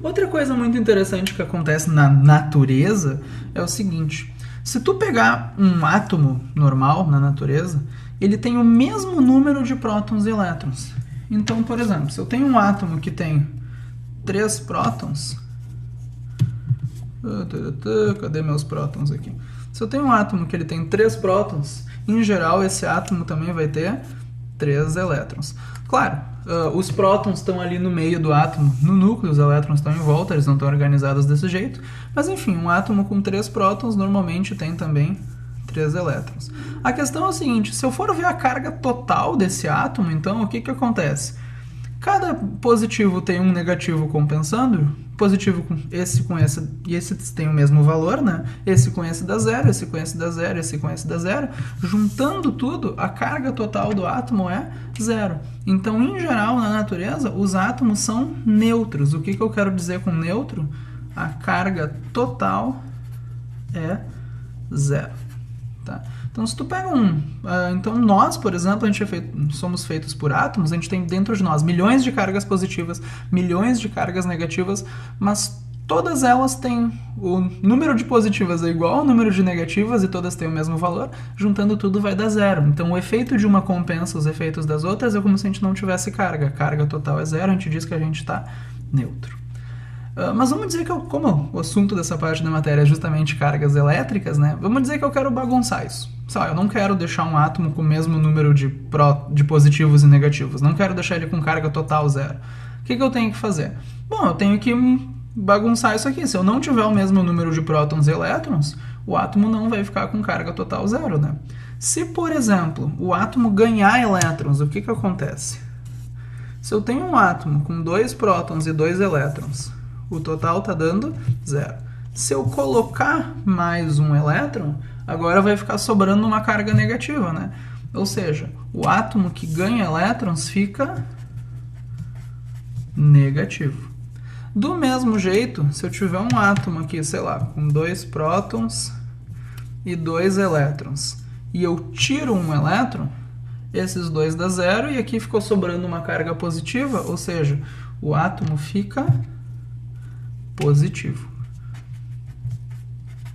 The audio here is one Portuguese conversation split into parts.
Outra coisa muito interessante que acontece na natureza é o seguinte: se tu pegar um átomo normal na natureza, ele tem o mesmo número de prótons e elétrons. Então, por exemplo, se eu tenho um átomo que tem 3 prótons... Cadê meus prótons aqui? Se eu tenho um átomo que ele tem 3 prótons, em geral esse átomo também vai ter 3 elétrons. Claro, os prótons estão ali no meio do átomo, no núcleo, os elétrons estão em volta, eles não estão organizados desse jeito. Mas enfim, um átomo com 3 prótons normalmente tem também 3 elétrons. A questão é o seguinte: se eu for ver a carga total desse átomo, então o que acontece? Cada positivo tem um negativo compensando, positivo com esse e esse tem o mesmo valor, né? Esse com esse dá zero, esse com esse dá zero, esse com esse dá zero. Juntando tudo, a carga total do átomo é zero. Então, em geral, na natureza, os átomos são neutros. O que eu quero dizer com neutro? A carga total é zero. Tá? Então, se tu pega então, nós, por exemplo, somos feitos por átomos, a gente tem dentro de nós milhões de cargas positivas, milhões de cargas negativas, mas todas elas têm... O número de positivas é igual ao número de negativas e todas têm o mesmo valor, juntando tudo vai dar zero. Então, o efeito de uma compensa os efeitos das outras é como se a gente não tivesse carga. A carga total é zero, a gente diz que a gente está neutro. Mas vamos dizer que como o assunto dessa parte da matéria é justamente cargas elétricas, né? Vamos dizer que eu quero bagunçar isso. Eu não quero deixar um átomo com o mesmo número de positivos e negativos. Não quero deixar ele com carga total zero. O que eu tenho que fazer? Bom, eu tenho que bagunçar isso aqui. Se eu não tiver o mesmo número de prótons e elétrons, o átomo não vai ficar com carga total zero, né? Se, por exemplo, o átomo ganhar elétrons, o que acontece? Se eu tenho um átomo com 2 prótons e 2 elétrons, o total está dando zero. Se eu colocar mais um elétron, agora vai ficar sobrando uma carga negativa, né? Ou seja, o átomo que ganha elétrons fica negativo. Do mesmo jeito, se eu tiver um átomo aqui, sei lá, com 2 prótons e 2 elétrons, e eu tiro um elétron, esses dois dá zero e aqui ficou sobrando uma carga positiva, ou seja, o átomo fica positivo.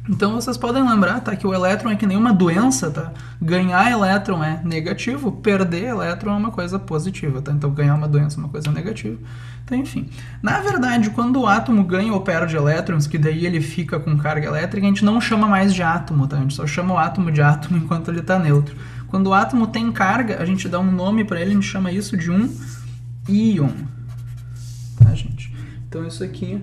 Então vocês podem lembrar, tá, que o elétron é que nem uma doença, tá? Ganhar elétron é negativo, perder elétron é uma coisa positiva, tá? Então ganhar uma doença é uma coisa negativa. Então, enfim. Na verdade, quando o átomo ganha ou perde elétrons, que daí ele fica com carga elétrica, a gente não chama mais de átomo, tá? A gente só chama o átomo de átomo enquanto ele está neutro. Quando o átomo tem carga, a gente dá um nome para ele, a gente chama isso de um íon. Tá, gente? Então isso aqui